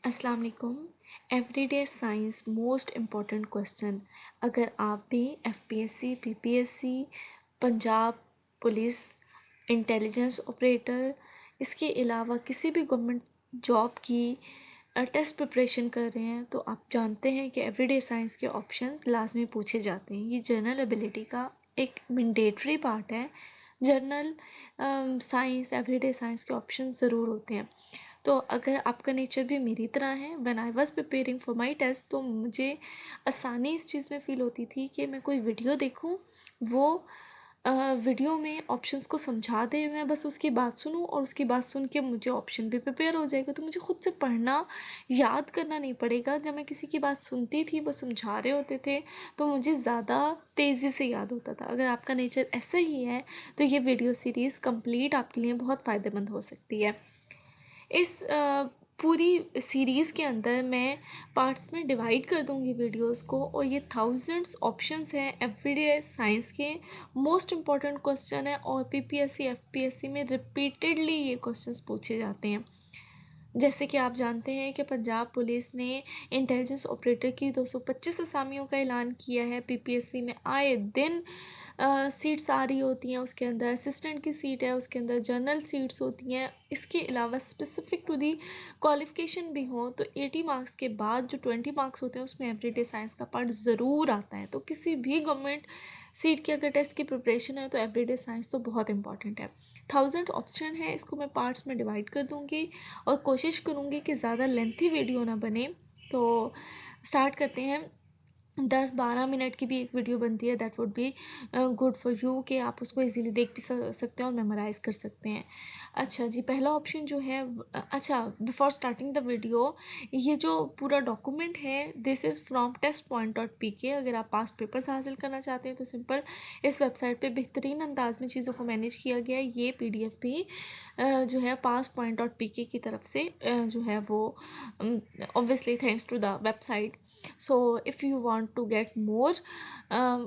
अस्सलाम वालेकुम। Everyday science most important question. अगर आप भी FPSC, PPSC, Punjab police, intelligence operator, इसके अलावा किसी भी गवर्नमेंट जॉब की टेस्ट प्रिपरेशन कर रहे हैं तो आप जानते हैं कि एवरीडे साइंस के ऑप्शंस लाजमी पूछे जाते हैं। ये जनरल एबिलिटी का एक मैंडेटरी पार्ट है। जनरल साइंस, एवरीडे साइंस के ऑप्शन ज़रूर होते हैं। तो अगर आपका नेचर भी मेरी तरह है, when I was preparing for my test, तो मुझे आसानी इस चीज़ में फ़ील होती थी कि मैं कोई वीडियो देखूं, वो वीडियो में ऑप्शंस को समझा दे, मैं बस उसकी बात सुनूं और उसकी बात सुन के मुझे ऑप्शन भी प्रिपेयर हो जाएगा। तो मुझे खुद से पढ़ना, याद करना नहीं पड़ेगा। जब मैं किसी की बात सुनती थी, वो समझा रहे होते थे, तो मुझे ज़्यादा तेज़ी से याद होता था। अगर आपका नेचर ऐसा ही है तो ये वीडियो सीरीज़ कंप्लीट आपके लिए बहुत फ़ायदेमंद हो सकती है। इस पूरी सीरीज़ के अंदर मैं पार्ट्स में डिवाइड कर दूंगी वीडियोस को, और ये थाउजेंड्स ऑप्शंस हैं एवरीडे साइंस के। मोस्ट इम्पॉर्टेंट क्वेश्चन है और पीपीएससी, एफपीएससी में रिपीटेडली ये क्वेश्चंस पूछे जाते हैं। जैसे कि आप जानते हैं कि पंजाब पुलिस ने इंटेलिजेंस ऑपरेटर की 225 असामियों का ऐलान किया है। पीपीएससी में आए दिन सीट्स आ रही होती हैं, उसके अंदर असिस्टेंट की सीट है, उसके अंदर जनरल सीट्स होती हैं। इसके अलावा स्पेसिफिक टू दी क्वालिफ़िकेशन भी हो तो 80 मार्क्स के बाद जो 20 मार्क्स होते हैं उसमें एवरीडे साइंस का पार्ट ज़रूर आता है। तो किसी भी गवर्नमेंट सीट की अगर टेस्ट की प्रिपरेशन है तो एवरीडे साइंस तो बहुत इंपॉर्टेंट है। 1000 ऑप्शन है, इसको मैं पार्ट्स में डिवाइड कर दूँगी और कोशिश करूँगी कि ज़्यादा लेंथी वीडियो ना बने। तो स्टार्ट करते हैं। 10-12 मिनट की भी एक वीडियो बनती है, that would be good for you, कि आप उसको इजीली देख भी सकते हैं और मेमोराइज़ कर सकते हैं। अच्छा जी, पहला ऑप्शन जो है, अच्छा बिफोर स्टार्टिंग द वीडियो, ये जो पूरा डॉक्यूमेंट है दिस इज़ फ्रॉम test.pk। अगर आप पास्ट पेपर्स हासिल करना चाहते हैं तो सिंपल इस वेबसाइट पे बेहतरीन अंदाज में चीज़ों को मैनेज किया गया है। ये पीडीएफ भी जो है past.pk की तरफ से जो है वो obviously thanks to the website. So if you want to get more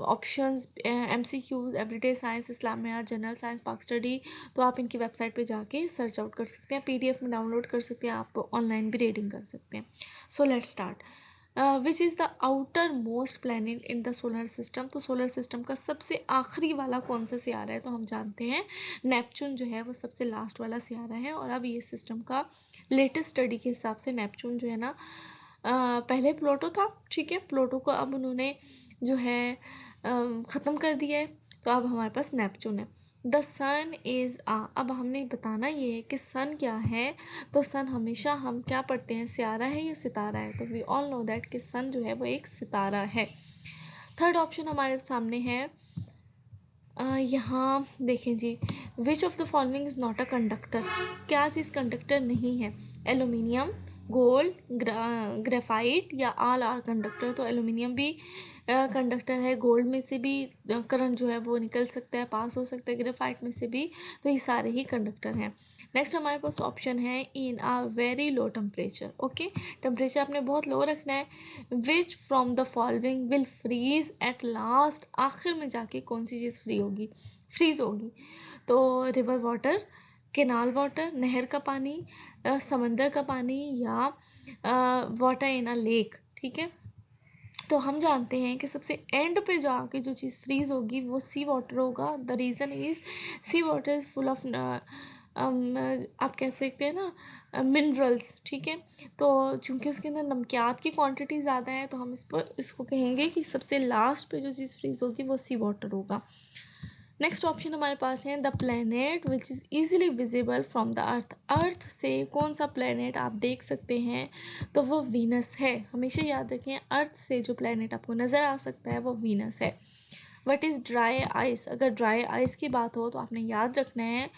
options, MCQs, everyday science, Islamiyat, general science, Pak study, तो आप इनकी वेबसाइट पे जाके सर्च आउट कर सकते हैं, पीडीएफ में डाउनलोड कर सकते हैं, आप ऑनलाइन भी रीडिंग कर सकते हैं। So let's start. Which is the outer most planet in the solar system. तो सोलर सिस्टम का सबसे आखिरी वाला कौन सा सियारा है, तो हम जानते हैं नेपच्यून जो है वो सबसे लास्ट वाला सियारा है। और अब ये सिस्टम का लेटेस्ट स्टडी के हिसाब से नेपच्यून जो है ना, पहले प्लूटो था, ठीक है, प्लूटो को अब उन्होंने जो है ख़त्म कर दिया है, तो अब हमारे पास नेपच्यून है। द सन इज़ अब हमने बताना ये है कि सन क्या है। तो सन हमेशा हम क्या पढ़ते हैं, सियारा है या सितारा है, तो वी ऑल नो दैट कि सन जो है वो एक सितारा है। थर्ड ऑप्शन हमारे सामने है, यहाँ देखें जी, which of the following is not a conductor. क्या चीज़ कंडक्टर नहीं है, एलुमिनियम, गोल्ड, ग्रेफाइट या ऑल आर कंडक्टर। तो एलुमिनियम भी कंडक्टर है, गोल्ड में से भी करंट जो है वो निकल सकता है, पास हो सकता है, ग्रेफाइट में से भी, तो ये सारे ही कंडक्टर हैं। नेक्स्ट हमारे पास ऑप्शन है in a very low temperature. Okay, temperature आपने बहुत लो रखना है। Which from the following will freeze at last, आखिर में जाके कौन सी चीज़ फ्रीज होगी। तो रिवर वाटर, केनाल वाटर, नहर का पानी, समंदर का पानी, या वाटर इन अ लेक। ठीक है, तो हम जानते हैं कि सबसे एंड पे जो आके जो चीज़ फ्रीज होगी वो सी वाटर होगा। The reason is sea water is full of आप कह सकते हैं ना मिनरल्स। ठीक है, तो चूंकि उसके अंदर नमकियात की क्वांटिटी ज़्यादा है तो हम इसको कहेंगे कि सबसे लास्ट पे जो चीज़ फ्रीज होगी वो सी वाटर होगा। नेक्स्ट ऑप्शन हमारे पास है the planet which is easily visible from the earth. Earth से कौन सा प्लैनेट आप देख सकते हैं, तो वो वीनस है। हमेशा याद रखें, अर्थ से जो प्लैनेट आपको नज़र आ सकता है वो वीनस है। What is dry ice. अगर ड्राई आइस की बात हो तो आपने याद रखना है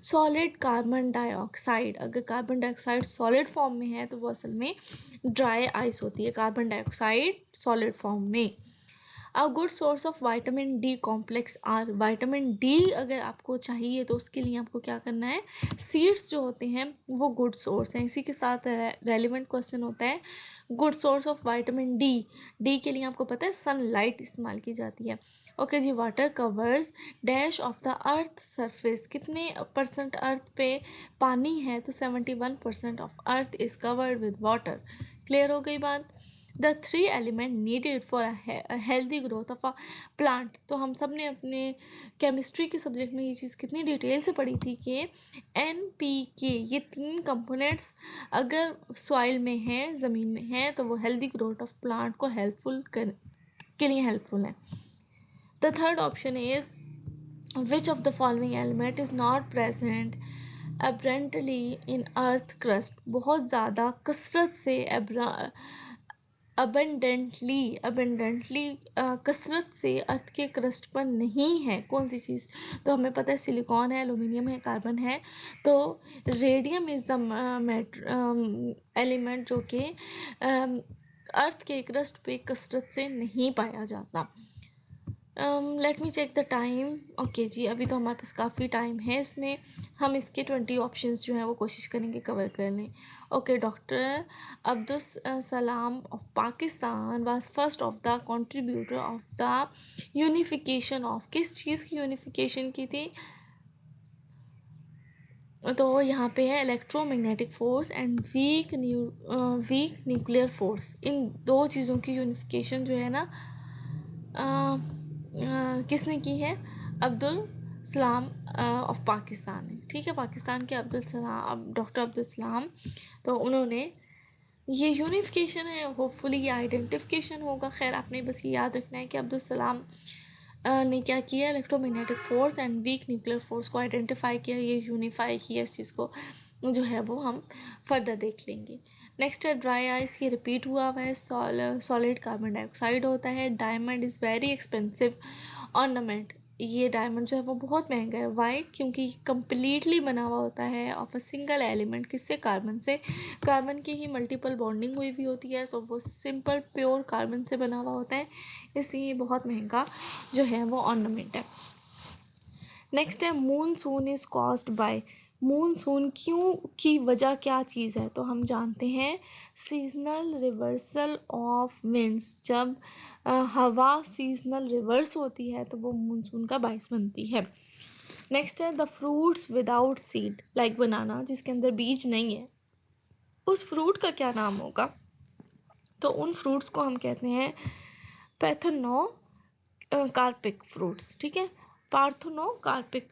सॉलिड कार्बन डाइऑक्साइड। अगर कार्बन डाइऑक्साइड सॉलिड फॉर्म में है तो वो असल में ड्राई आइस होती है, कार्बन डाइऑक्साइड सॉलिड फॉर्म में। A good source of vitamin D complex are. Vitamin D अगर आपको चाहिए तो उसके लिए आपको क्या करना है, सीड्स जो होते हैं वो गुड सोर्स हैं। इसी के साथ रेलिवेंट क्वेश्चन होता है good source of vitamin D. D के लिए आपको पता है सनलाइट इस्तेमाल की जाती है। ओके जी, water covers dash of the earth surface, कितने परसेंट अर्थ पे पानी है, तो 71% of earth is covered with water. Clear हो गई बात। The three element needed for a healthy growth of a plant, तो हम सब ने अपने केमिस्ट्री के सब्जेक्ट में ये चीज़ कितनी डिटेल से पढ़ी थी कि NPK, ये तीन कंपोनेंट्स अगर सॉइल में हैं, ज़मीन में हैं, तो वो हेल्दी ग्रोथ ऑफ प्लांट को हेल्पफुल के लिए हेल्पफुल है। The third option is which of the following element is not present abundantly in earth crust, बहुत ज़्यादा कसरत से abundantly कसरत से अर्थ के क्रस्ट पर नहीं है, कौन सी चीज़? तो हमें पता है सिलिकॉन है, एल्यूमिनियम है, कार्बन है। तो रेडियम इज़ द एलिमेंट जो कि अर्थ के क्रस्ट पे कसरत से नहीं पाया जाता। Let me check the time. Okay जी, अभी तो हमारे पास काफ़ी टाइम है, इसमें हम इसके 20 ऑप्शंस जो हैं वो कोशिश करेंगे कवर करने। Okay, doctor Abdul Salam of Pakistan was first of the contributor of the unification of, किस चीज़ की यूनिफिकेशन की थी? तो यहाँ पे है electromagnetic force and weak nuclear force, इन दो चीज़ों की यूनिफिकेशन जो है ना किसने की है? अब्दुल सलाम ऑफ पाकिस्तान ने। ठीक है, पाकिस्तान के अब्दुल सलाम, डॉक्टर अब्दुल सलाम, तो उन्होंने ये यूनिफिकेशन है, होपफुली ये आइडेंटिफिकेशन होगा। खैर, आपने बस ये याद रखना है कि अब्दुल सलाम ने क्या किया, electromagnetic force and weak nuclear force को आइडेंटिफाई किया, ये यूनिफाई किया, इस चीज़ को जो है वो हम फर्दर देख लेंगे। नेक्स्ट है ड्राई आइस, ये रिपीट हुआ है, सॉलिड कार्बन डाइऑक्साइड होता है। Diamond is very expensive ornament, ये डायमंड जो है वो बहुत महंगा है। वाई? क्योंकि कम्प्लीटली बना हुआ होता है ऑफ अ सिंगल एलिमेंट, किससे? कार्बन से। कार्बन की ही मल्टीपल बॉन्डिंग हुई हुई होती है, तो वो सिंपल प्योर कार्बन से बना हुआ होता है, इसलिए बहुत महंगा जो है वो ऑर्नामेंट है। नेक्स्ट है monsoon is caused by, monsoon क्यों की वजह क्या चीज़ है? तो हम जानते हैं सीजनल रिवर्सल ऑफ विंड्स, जब हवा सीजनल रिवर्स होती है तो वो मूनसून का बायस बनती है। नेक्स्ट है the fruits without seed like banana, जिसके अंदर बीज नहीं है, उस फ्रूट का क्या नाम होगा? तो उन फ्रूट्स को हम कहते हैं पैथोनो कार्पिक फ्रूट्स। ठीक है, पार्थोनो कार्पिक,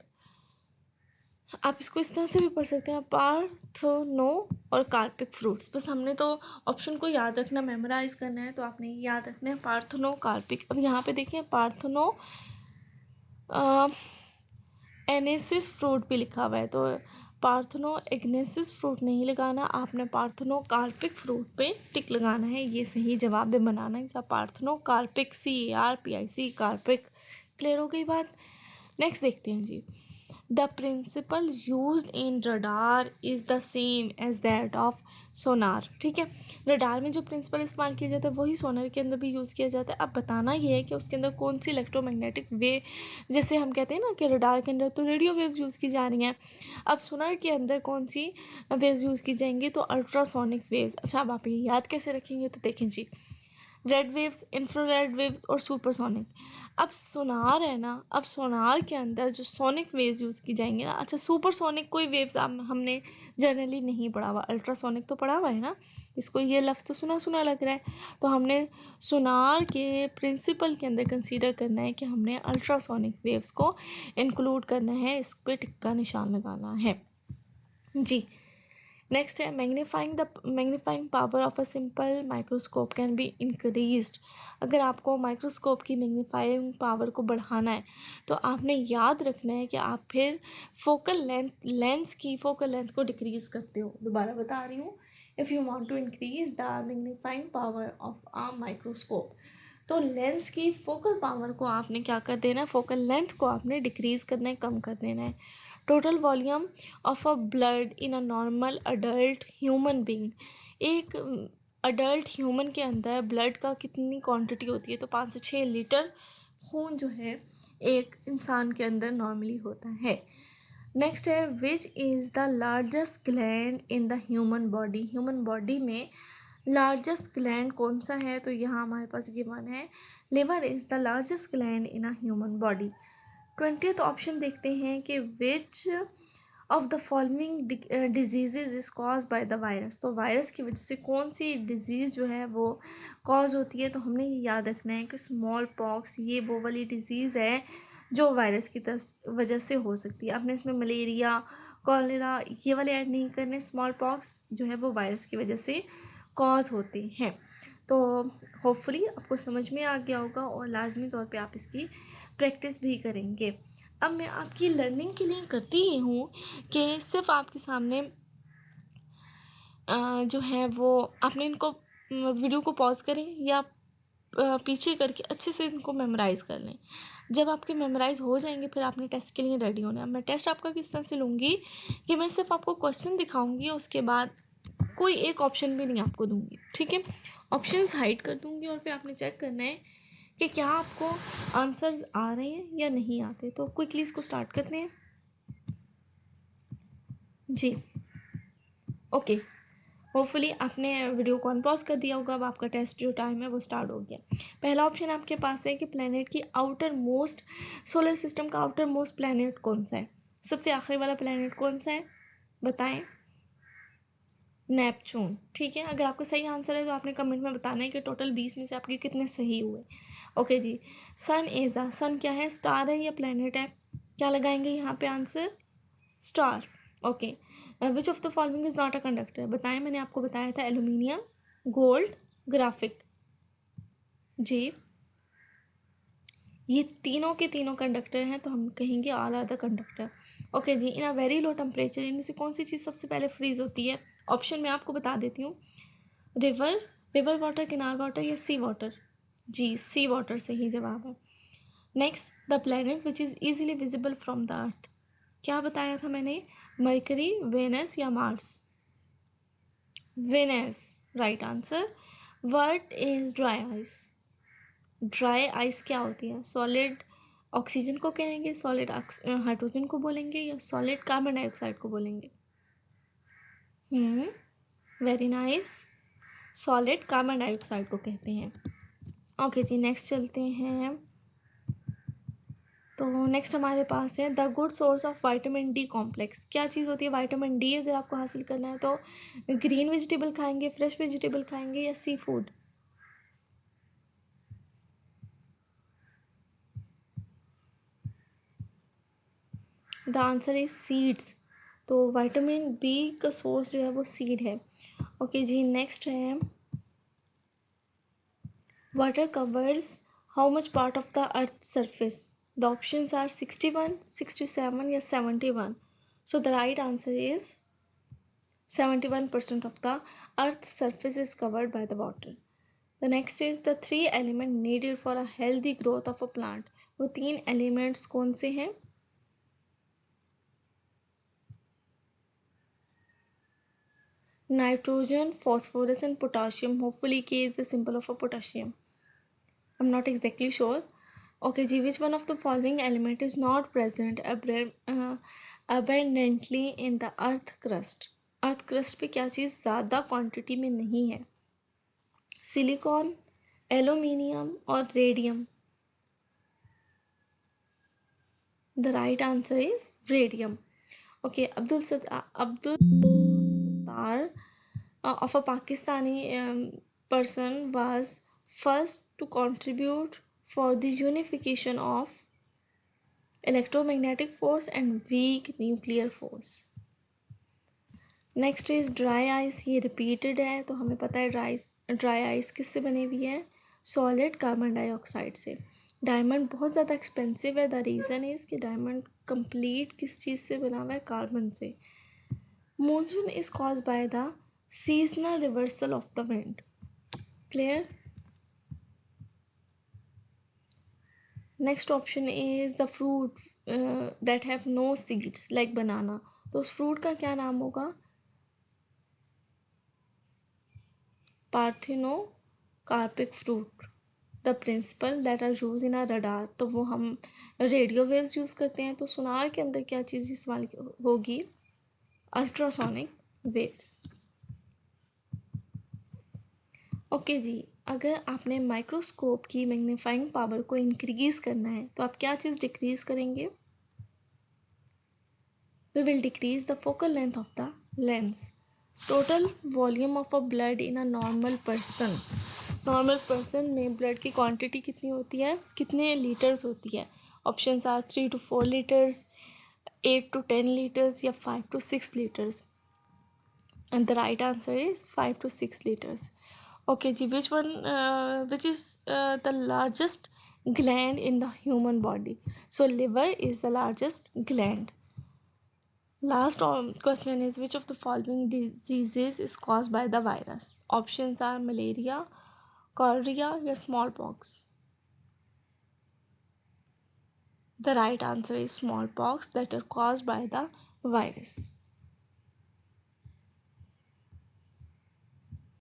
आप इसको इस तरह से भी पढ़ सकते हैं, पार्थोनो और कार्पिक फ्रूट्स। बस हमने तो ऑप्शन को याद रखना, मेमोराइज करना है, तो आपने याद रखना है पार्थोनो कार्पिक। अब यहाँ पे देखिए पार्थोनो एनेसिस फ्रूट भी लिखा हुआ है, तो पार्थोनो एग्नेसिस फ्रूट नहीं लगाना, आपने पार्थोनो कार्पिक फ्रूट पे टिक लगाना है, ये सही जवाब है बनाना इसका, पार्थोनो कार्पिक, CARPIC कार्पिक। क्लियर हो गई बात। नेक्स्ट देखते हैं जी, the principle use in radar is the same as that of sonar. ठीक है, रडार में जो प्रिंसिपल इस्तेमाल किया जाता है वही सोनार के अंदर भी यूज़ किया जाता है। अब बताना ये है कि उसके अंदर कौन सी इलेक्ट्रोमैग्नेटिक वे, जैसे हम कहते हैं ना कि रडार के अंदर तो रेडियो वेव्स यूज़ की जा रही हैं, अब सोनार के अंदर कौन सी वेव्स यूज़ की जाएंगी? तो अल्ट्रासोनिक वेव्स। अच्छा, अब आप ये याद कैसे रखेंगे? तो देखें जी, रेड वेव्स, इंफ्रारेड वेव्स और सुपरसोनिक। अब सोनार है ना, अब सोनार के अंदर जो सोनिक वेव्स यूज़ की जाएंगी ना, अच्छा सुपरसोनिक कोई वेव्स हमने जनरली नहीं पढ़ा हुआ, अल्ट्रासोनिक तो पढ़ा हुआ है ना, इसको ये लफ्ज़ तो सुना सुना लग रहा है, तो हमने सोनार के प्रिंसिपल के अंदर कंसीडर करना है कि हमने अल्ट्रासोनिक वेव्स को इंक्लूड करना है, इस पर टिक्का निशान लगाना है जी। नेक्स्ट है magnifying power of a simple microscope can be increased. अगर आपको माइक्रोस्कोप की मैग्नीफाइंग पावर को बढ़ाना है तो आपने याद रखना है कि आप फिर लेंस की फोकल लेंथ को डिक्रीज करते हो। दोबारा बता रही हूँ, if you want to increase the magnifying power of a microscope, तो लेंस की फोकल पावर को आपने क्या कर देना है, फोकल लेंथ को आपने डिक्रीज करना है, कम कर देना है। Total volume of a blood in a normal adult human being, एक अडल्ट ह्यूमन के अंदर ब्लड का कितनी क्वांटिटी होती है? तो 5 से 6 लीटर खून जो है एक इंसान के अंदर नॉर्मली होता है। नेक्स्ट है which is the largest gland in the human body, human body में लार्जेस्ट ग्लैंड कौन सा है, तो यहाँ हमारे पास गिवन है liver is the largest gland in a human body. 20th option देखते हैं कि विच of the following diseases is cause by the virus, तो वायरस की वजह से कौन सी डिजीज़ जो है वो कॉज होती है, तो हमने ये याद रखना है कि स्मॉल पॉक्स ये वो वाली डिजीज़ है जो वायरस की वजह से हो सकती है। आपने इसमें मलेरिया, कॉलेरा ये वाले ऐड नहीं करने, स्मॉल पॉक्स जो है वो वायरस की वजह से कॉज होते हैं। तो होपफुली आपको समझ में आ गया होगा और लाजमी तौर पे आप इसकी प्रैक्टिस भी करेंगे। अब मैं आपकी लर्निंग के लिए करती ही हूँ कि सिर्फ आपके सामने जो है वो आपने इनको वीडियो को पॉज करें या पीछे करके अच्छे से इनको मेमोराइज़ कर लें। जब आपके मेमोराइज़ हो जाएंगे फिर आपने टेस्ट के लिए रेडी होना है। मैं टेस्ट आपका किस तरह से लूँगी कि मैं सिर्फ आपको क्वेश्चन दिखाऊंगी, उसके बाद कोई एक ऑप्शन भी नहीं आपको दूंगी, ठीक है। ऑप्शंस हाइड कर दूंगी और फिर आपने चेक करना है कि क्या आपको आंसर्स आ रहे हैं या नहीं आते। तो क्विकली इसको स्टार्ट करते हैं जी। ओके, होपफुली आपने वीडियो को अनपॉज कर दिया होगा। अब आपका टेस्ट जो टाइम है वो स्टार्ट हो गया। पहला ऑप्शन आपके पास है कि प्लैनेट की आउटर मोस्ट, सोलर सिस्टम का आउटर मोस्ट प्लैनेट कौन सा है, सबसे आखिरी वाला प्लैनेट कौन सा है बताएं। नेपच्यून, ठीक है। अगर आपका सही आंसर है तो आपने कमेंट में बताना है कि टोटल 20 में से आपके कितने सही हुए। Okay ji. Sun is a, सन क्या है, स्टार है या प्लैनेट है, क्या लगाएंगे यहाँ पे answer, star. Okay. Which of the following is not a conductor, बताएं, मैंने आपको बताया था एल्यूमिनियम, गोल्ड, ग्राफिक। जी, ये तीनों के तीनों कंडक्टर हैं तो हम कहेंगे all are the conductor. Okay जी। In a very low temperature, इनमें से कौन सी चीज़ सबसे पहले फ्रीज होती है, ऑप्शन मैं आपको बता देती हूँ। रिवर, रिवर वाटर, किनार वाटर या सी वाटर। जी, सी वाटर सही जवाब है। Next, the planet which is easily visible from the earth, क्या बताया था मैंने, मरकरी, वेनस या Mars. Venus, right answer. What is dry ice, dry ice क्या होती है, सॉलिड ऑक्सीजन को कहेंगे, सॉलिड हाइड्रोजन को बोलेंगे या सॉलिड कार्बन डाइऑक्साइड को बोलेंगे। Very nice, solid carbon dioxide को कहते हैं। ओके जी, नेक्स्ट चलते हैं। तो नेक्स्ट हमारे पास है the good source of vitamin D complex, क्या चीज़ होती है विटामिन डी अगर आपको हासिल करना है तो ग्रीन वेजिटेबल खाएंगे, फ्रेश वेजिटेबल खाएंगे या seafood. The answer is seeds, तो विटामिन बी का सोर्स जो है वो सीड है। ओके जी, नेक्स्ट है water covers how much part of the earth surface, the options are 61, 67 या 71। So the right answer is 71% of the earth's surface is covered by the water. The next is the three element needed for a healthy growth of a plant. वो तीन elements कौन से हैं, nitrogen, phosphorus and potassium. Hopefully K is the symbol of a potassium. I'm not exactly sure. Okay जी, which one of the following element is not present abundantly in the earth crust? Earth crust पे क्या चीज़ ज़्यादा quantity में नहीं है, silicon, aluminium और radium. The right answer is radium. Okay, Abdul Sattar of a Pakistani person was first to contribute for the unification of electromagnetic force and weak nuclear force. Next is dry ice, ये repeated है तो हमें पता है dry ice किससे बनी हुई है, सॉलिड कार्बन डाइऑक्साइड से। डायमंड बहुत ज़्यादा एक्सपेंसिव है, द रीज़न इज़ कि डायमंड कंप्लीट किस चीज़ से बना हुआ है, कार्बन से। Monsoon is caused by the seasonal reversal of the wind. Clear? Next option is the fruit that have no seeds like banana. तो उस फ्रूट का क्या नाम होगा, parthenocarpic fruit. The principle that are use in are radar, तो वो हम radio waves use करते हैं, तो सोनार के अंदर क्या चीज़ इस्तेमाल होगी, अल्ट्रासोनिक वेव्स। ओके जी, अगर आपने माइक्रोस्कोप की मैग्नीफाइंग पावर को इंक्रीज करना है तो आप क्या चीज़ डिक्रीज करेंगे? We will decrease the focal length of the lens. Total volume of a blood in a normal person. Normal person में ब्लड की क्वांटिटी कितनी होती है, कितने लीटर्स होती है? Options are 3 to 4 liters, 8 to 10 liters या 5 to 6 liters. And the right answer is 5 to 6 liters. Okay जी, which is the largest gland in the human body? So liver is the largest gland. Last question is, which of the following diseases is caused by the virus? Options are malaria, cholera or smallpox. The right answer is smallpox, that are caused by the virus.